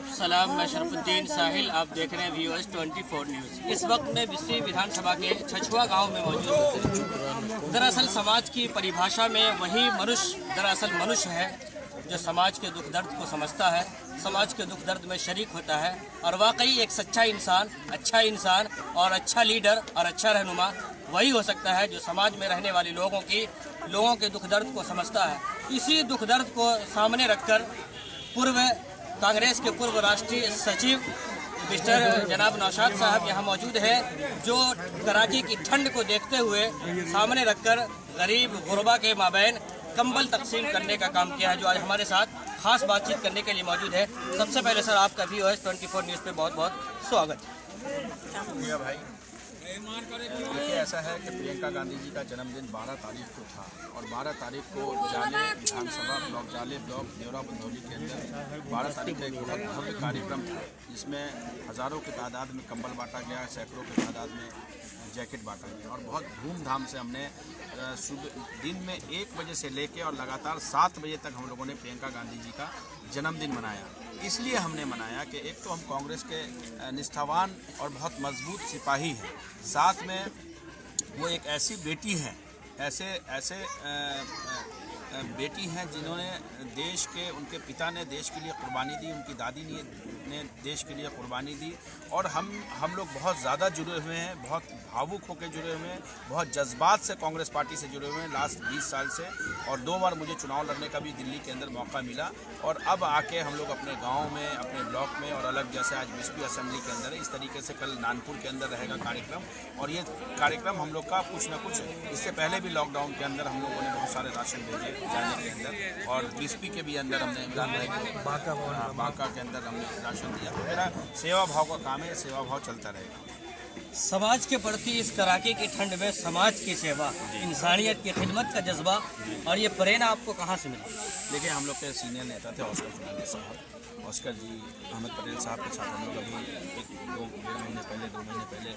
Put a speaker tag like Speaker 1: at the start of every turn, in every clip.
Speaker 1: आदाब सलाम, मैं शरफुद्दीन साहिल। आप देख रहे हैं VOS 24 न्यूज़। इस वक्त मैं बिस्सी विधानसभा के छछुआ गांव में मौजूद हूँ। दरअसल समाज की परिभाषा में वही मनुष्य दरअसल मनुष्य है जो समाज के दुख दर्द को समझता है, समाज के दुख दर्द में शरीक होता है और वाकई एक सच्चा इंसान, अच्छा इंसान और अच्छा लीडर और अच्छा रहनुमा वही हो सकता है जो समाज में रहने वाले लोगों के दुख दर्द को समझता है। इसी दुख दर्द को सामने रखकर कांग्रेस के पूर्व राष्ट्रीय सचिव मिस्टर जनाब नौशाद साहब यहाँ मौजूद है, जो कड़ाके की ठंड को देखते हुए सामने रखकर गरीब गुरबा के माबैन कंबल तकसीम करने का काम किया है, जो आज हमारे साथ खास बातचीत करने के लिए मौजूद है। सबसे पहले सर, आपका VOS 24 न्यूज़ पे बहुत बहुत स्वागत।
Speaker 2: शुक्रिया भाई। देखिए, ऐसा है कि प्रियंका गांधी जी का जन्मदिन 12 तारीख को था और 12 तारीख को जाले विधानसभा ब्लॉक देवरा बंधौली के अंदर 12 तारीख का एक बहुत भव्य कार्यक्रम था, जिसमें हज़ारों की तादाद में कंबल बांटा गया, सैकड़ों की तादाद में जैकेट बांटा गया और बहुत धूमधाम से हमने दिन में 1 बजे से लेकर और लगातार 7 बजे तक हम लोगों ने प्रियंका गांधी जी का जन्मदिन मनाया। इसलिए हमने मनाया कि एक तो हम कांग्रेस के निष्ठावान और बहुत मजबूत सिपाही हैं, साथ में वो एक ऐसी बेटी है, ऐसे बेटी हैं जिन्होंने देश के, उनके पिता ने देश के लिए कुर्बानी दी, उनकी दादी ने देश के लिए कुर्बानी दी और हम लोग बहुत ज़्यादा जुड़े हुए हैं, बहुत भावुक होकर जुड़े हुए हैं, बहुत जज्बात से कांग्रेस पार्टी से जुड़े हुए हैं लास्ट 20 साल से। और 2 बार मुझे चुनाव लड़ने का भी दिल्ली के अंदर मौका मिला और अब आके हम लोग अपने गांव में, अपने ब्लॉक में और अलग, जैसे आज बिस्पी असेंबली के अंदर है, इस तरीके से कल नानपुर के अंदर रहेगा कार्यक्रम। और ये कार्यक्रम हम लोग का कुछ न कुछ, इससे पहले भी लॉकडाउन के अंदर हम लोगों ने बहुत सारे राशन भेजे जाने के अंदर और बिस्पी के भी अंदर हमने इमरान भाई को बांका के अंदर हमने राशन दिया। तो मेरा सेवा भाव का काम है, सेवा भाव चलता रहेगा।
Speaker 1: समाज के प्रति इस कड़ाके की ठंड में समाज की सेवा, इंसानियत की खिदमत का जज्बा और ये प्रेरणा आपको कहाँ से मिला?
Speaker 2: देखिए, हम लोग के सीनियर नेता थे ऑस्कर फर्नांडिस साहब, ऑस्कर जी, अहमद पटेल साहब के साथ हम लोग अभी 2 महीने पहले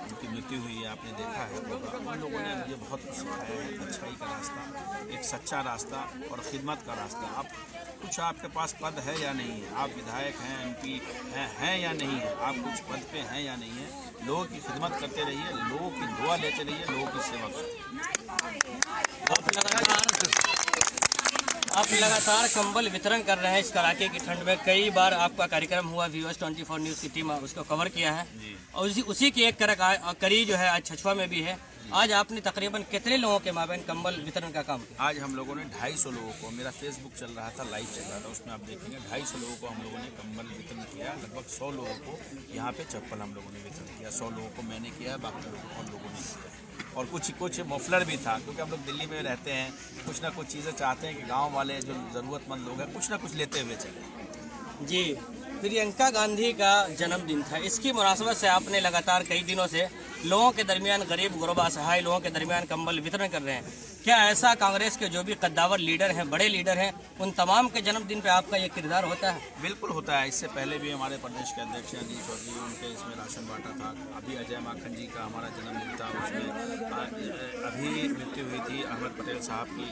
Speaker 2: उनकी मृत्यु हुई है, आपने देखा है। उन लोगों ने मुझे बहुत कुछ सिखाया है, अच्छाई का रास्ता, एक सच्चा रास्ता और ख़िदमत का रास्ता। आप कुछ, आपके पास पद है या नहीं है, आप विधायक हैं, MP हैं या नहीं है, आप कुछ पद पे हैं या नहीं है, लोगों की खिदमत करते रहिए, लोगों की दुआ लेते रहिए, लोगों की सेवा करते।
Speaker 1: आप लगातार कंबल वितरण कर रहे हैं इस कड़ाके की ठंड में। कई बार आपका कार्यक्रम हुआ, VOS 24 न्यूज़ की टीम उसको कवर किया है और उसी की एक कड़ी जो है आज छछुआ में भी है। आज आपने तकरीबन कितने लोगों के माबैन कंबल वितरण का काम किया?
Speaker 2: आज हम लोगों ने 250 लोगों को, मेरा फेसबुक चल रहा था, लाइव चल रहा था, उसमें आप देखेंगे 250 लोगों को हम लोगों ने कंबल वितरण किया। लगभग 100 लोगों को यहाँ पे चप्पल हम लोगों ने वितरण किया, 100 लोगों को मैंने किया, बाकी लोगों को हम लोगों ने किया। और कुछ मफलर भी था, क्योंकि हम लोग दिल्ली में रहते हैं, कुछ ना कुछ चीज़ें चाहते हैं कि गाँव वाले जो ज़रूरतमंद लोग हैं कुछ ना कुछ लेते हुए चले।
Speaker 1: जी, प्रियंका गांधी का जन्मदिन था, इसकी मुनासबत से आपने लगातार कई दिनों से लोगों के दरमियान, गरीब गुरबा असहाय लोगों के दरमियान कंबल वितरण कर रहे हैं। क्या ऐसा कांग्रेस के जो भी कद्दावर लीडर हैं, बड़े लीडर हैं, उन तमाम के जन्मदिन पे आपका ये किरदार होता है?
Speaker 2: बिल्कुल होता है। इससे पहले भी हमारे प्रदेश के अध्यक्ष अनिल चौधरी, उनके इसमें राशन बांटा था। अभी अजय माखन जी का हमारा जन्मदिन था, उसमें अभी मृत्यु हुई थी, अहमद पटेल साहब की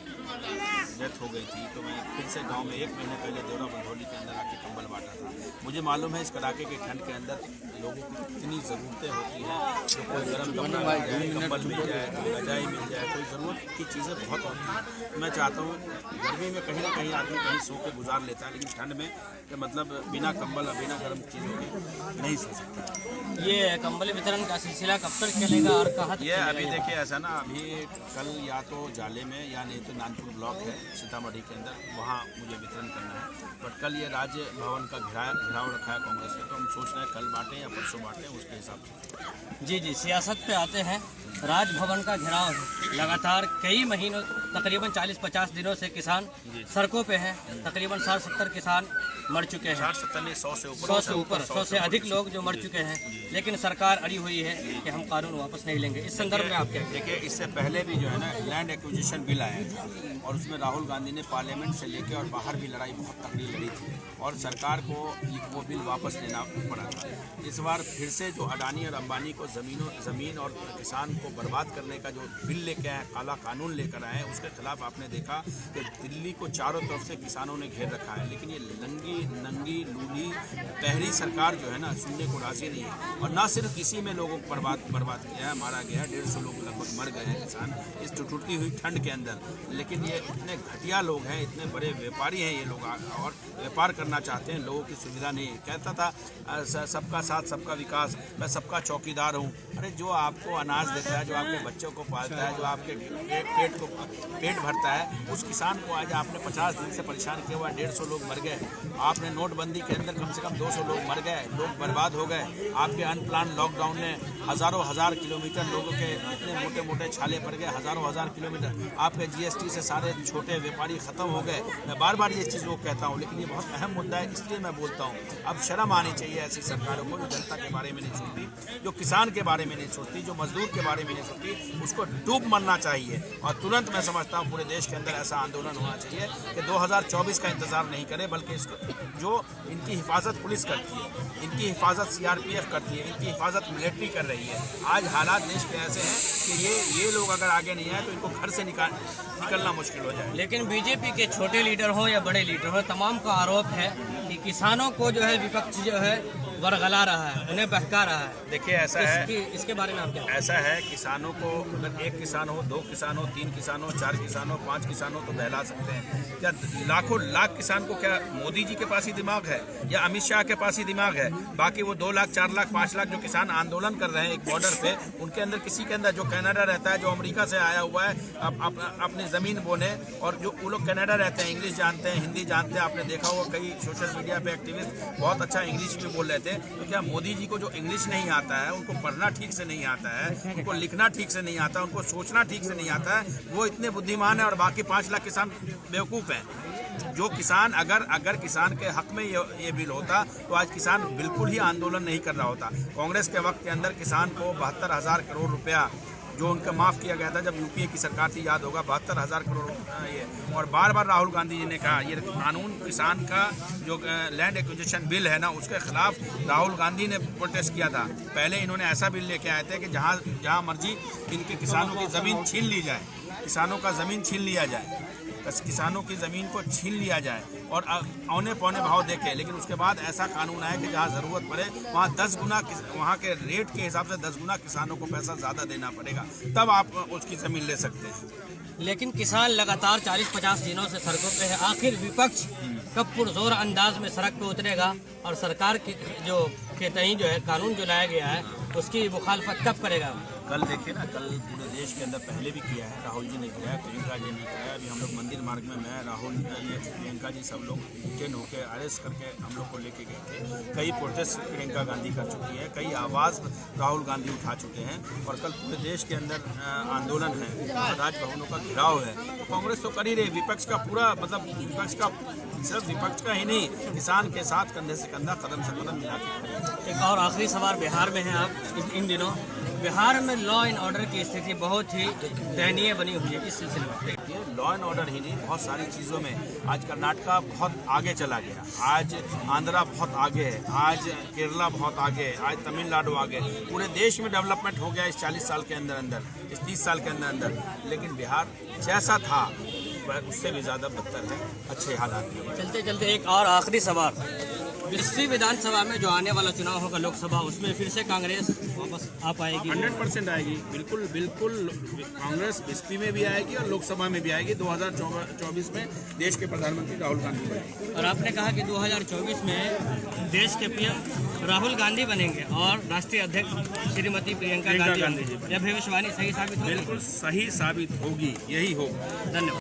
Speaker 2: डेथ हो गई थी, तो मैं फिर से गाँव में 1 महीने पहले देवरा बंधौली के अंदर आके कंबल बांटा था। मुझे मालूम है इस कड़ाके की ठंड के अंदर लोगों की कितनी ज़रूरतें होती हैं, तो कोई गर्म कपड़ा मिल जाए, कंबल मिल जाए, कोई रजाई मिल जाए, कोई ज़रूरत की चीज़ें बहुत होती हैं। मैं चाहता हूँ, गर्मी में कहीं ना कहीं आदमी कहीं सो के गुजार लेता है, लेकिन ठंड में कि मतलब बिना कंबल और बिना गर्म चीज़ों के नहीं सो सकता।
Speaker 1: ये कंबल वितरण का सिलसिला कब तक चलेगा और कहाँ तक?
Speaker 2: ये अभी देखिए, ऐसा ना, अभी कल या तो जाले में या नहीं तो नानपुर ब्लॉक है सीतामढ़ी के अंदर, वहाँ मुझे वितरण करना है। बट कल ये राज्य भवन का घेराव रखा है कांग्रेस ने, तो हम सोच रहे हैं कल बांटें या परसों बांटें, उसके हिसाब से।
Speaker 1: जी, सियासत पे आते हैं। राजभवन का घेराव लगातार कई महीनों, तकरीबन 40-50 दिनों से किसान सड़कों पे हैं। तकरीबन 60-70 किसान मर चुके हैं,
Speaker 2: 60-70 नहीं, 100 से ऊपर,
Speaker 1: 100 से अधिक लोग जो मर चुके हैं, लेकिन सरकार अड़ी हुई है कि हम कानून वापस नहीं लेंगे। इस संदर्भ में आप क्या?
Speaker 2: देखिए, इससे पहले भी जो है ना लैंड एक्विजिशन बिल आया था और उसमें राहुल गांधी ने पार्लियामेंट से लेकर और बाहर भी लड़ाई बहुत तगड़ी लड़ी थी और सरकार को ये वो बिल वापस लेना पड़ा था। इस बार फिर से जो अडानी और अंबानी को ज़मीन और किसान को बर्बाद करने का जो बिल लेके आए, काला कानून लेकर आए, उसके खिलाफ आपने देखा कि दिल्ली को चारों तरफ से किसानों ने घेर रखा है। लेकिन ये नंगी लूली पहली सरकार जो है ना, सुनने को राजी नहीं है। और ना सिर्फ इसी में लोगों को बर्बाद किया है, मारा गया, 150 लोग लगभग मर गए हैं किसान इस टुटती हुई ठंड के अंदर। लेकिन ये इतने घटिया लोग हैं, इतने बड़े व्यापारी हैं ये लोग, और व्यापार करना चाहते हैं, लोगों की सुविधा नहीं। कहता था सबका साथ सबका विकास, मैं सबका चौकीदार हूँ। अरे जो आपको अनाज देता है, जो आपके बच्चों को पालता है, जो आपके पेट भरता है, उस किसान को आज आपने 50 दिन से परेशान किया हुआ। 150 लोग मर गए। आपने नोटबंदी के अंदर कम से कम 200 लोग मर गए, लोग बर्बाद हो गए। आपके अनप्लान लॉकडाउन ने हजार किलोमीटर लोगों के इतने मोटे मोटे छाले पड़ गए, हजार किलोमीटर। आपके GST से सारे छोटे व्यापारी ख़त्म हो गए। मैं बार बार ये चीज़ वो कहता हूँ, लेकिन ये बहुत अहम मुद्दा है, इसलिए मैं बोलता हूँ अब शर्म आनी चाहिए ऐसी सरकारों को जो जनता के बारे में नहीं सोचती, जो किसान के बारे में नहीं सोचती, जो मजदूर के बारे में नहीं सोचती। उसको डूब मरना चाहिए और तुरंत मैं समझता हूँ पूरे देश के अंदर ऐसा आंदोलन होना चाहिए कि 2024 का इंतज़ार नहीं करे, बल्कि इसको जो इनकी हिफाजत पुलिस करती है, इनकी हिफाजत CRPF करती है, इनकी हिफाजत मिलिट्री कर रही है। आज हालात देश के ऐसे हैं कि ये लोग अगर आगे नहीं आए तो इनको घर से निकलना मुश्किल हो जाए।
Speaker 1: लेकिन बीजेपी के छोटे लीडर हो या बड़े लीडर हो, तमाम का आरोप है कि किसानों को जो है विपक्ष जो है वरगला रहा है, उन्हें बहका रहा है।
Speaker 2: देखिए ऐसा है,
Speaker 1: इसके बारे में आप क्या?
Speaker 2: ऐसा है, किसानों को अगर 1 किसान हो, 2 किसान हो, 3 किसान हो, 4 किसान हो, 5 किसान हो तो बहला सकते हैं। क्या लाखों लाख किसान को क्या मोदी जी के पास ही दिमाग है या अमित शाह के पास ही दिमाग है? बाकी वो 2 लाख, 4 लाख, 5 लाख जो किसान आंदोलन कर रहे हैं एक बॉर्डर पे, उनके अंदर किसी के अंदर, जो कनाडा रहता है, जो अमेरिका से आया हुआ है अपनी ज़मीन बोने, और जो वो लोग कनाडा रहते हैं, इंग्लिश जानते हैं, हिंदी जानते हैं। आपने देखा होगा कई सोशल मीडिया पे एक्टिविस्ट बहुत अच्छा इंग्लिश भी बोल रहे थे। तो क्या मोदी जी को जो इंग्लिश नहीं आता है, उनको पढ़ना ठीक से नहीं आता है, उनको लिखना ठीक से नहीं आता, उनको सोचना ठीक से नहीं आता है, वो इतने बुद्धिमान है और बाकी 5 लाख किसान बेवकूफ़ हैं? जो किसान अगर किसान के हक में ये बिल होता तो आज किसान बिल्कुल ही आंदोलन नहीं कर रहा होता। कांग्रेस के वक्त के अंदर किसान को 72,000 करोड़ रुपया जो उनका माफ़ किया गया था जब UPA की सरकार थी, याद होगा, 72,000 करोड़ ये। और बार बार राहुल गांधी जी ने कहा ये कानून, किसान का जो लैंड एक्विजिशन बिल है ना, उसके खिलाफ राहुल गांधी ने प्रोटेस्ट किया था। पहले इन्होंने ऐसा बिल लेके आए थे कि जहाँ मर्जी इनके किसानों की ज़मीन छीन ली जाए, किसानों का ज़मीन छीन लिया जाए, किसानों की ज़मीन को छीन लिया जाए और औने पौने भाव देके। लेकिन उसके बाद ऐसा कानून आया कि जहाँ ज़रूरत पड़े वहाँ 10 गुना, वहाँ के रेट के हिसाब से 10 गुना किसानों को पैसा ज़्यादा देना पड़ेगा, तब आप उसकी ज़मीन ले सकते हैं।
Speaker 1: लेकिन किसान लगातार 40-50 दिनों से सड़कों पे है। आखिर विपक्ष कब पुरजोर अंदाज में सड़क पे उतरेगा और सरकार की जो के तहत जो है कानून जो लाया गया है उसकी मुखालफत कब करेगा?
Speaker 2: कल देखिए ना, कल पूरे देश के अंदर पहले भी किया है, राहुल जी ने किया है, प्रियंका जी ने किया है। अभी हम लोग मंदिर मार्ग में, मैं, राहुल, ये प्रियंका जी, सब लोग डिटेन होकर अरेस्ट करके हम लोग को लेके गए थे। कई प्रोटेस्ट प्रियंका गांधी कर चुकी है, कई आवाज़ राहुल गांधी उठा चुके हैं और कल पूरे देश के अंदर आंदोलन है, राजभवनों का घेराव है। तो कांग्रेस तो कर ही रही, विपक्ष का पूरा, मतलब विपक्ष का, सिर्फ विपक्ष का ही नहीं, किसान के साथ कंधे से कंधा, कदम से कदम मिला के।
Speaker 1: एक और आखिरी सवाल, बिहार में हैं आप इन दिनों, बिहार में लॉ एंड ऑर्डर की स्थिति बहुत ही दयनीय बनी हुई है। इस सिलसिले में
Speaker 2: देखिए, लॉ एंड ऑर्डर ही नहीं, बहुत सारी चीज़ों में आज कर्नाटका बहुत आगे चला गया, आज आंध्रा बहुत आगे है, आज केरला बहुत आगे है, आज तमिलनाडु आगे। पूरे देश में डेवलपमेंट हो गया इस 40 साल के अंदर, इस 30 साल के अंदर। लेकिन बिहार जैसा था उससे भी ज़्यादा बदतर है, अच्छे हालात में।
Speaker 1: चलते चलते एक और आखिरी सवाल, 20वीं विधानसभा में जो आने वाला चुनाव होगा लोकसभा, उसमें फिर से कांग्रेस वापस आ पाएगी?
Speaker 2: 100% आएगी, बिल्कुल बिल्कुल। कांग्रेस 20वीं में भी आएगी और लोकसभा में भी आएगी। 2024 में देश के प्रधानमंत्री राहुल गांधी बनेंगे।
Speaker 1: और आपने कहा कि 2024 में देश के PM राहुल गांधी बनेंगे और राष्ट्रीय अध्यक्ष श्रीमती प्रियंका गांधी। यह भविष्यवाणी सही साबित होगी?
Speaker 2: बिल्कुल सही साबित होगी, यही होगा।
Speaker 1: धन्यवाद।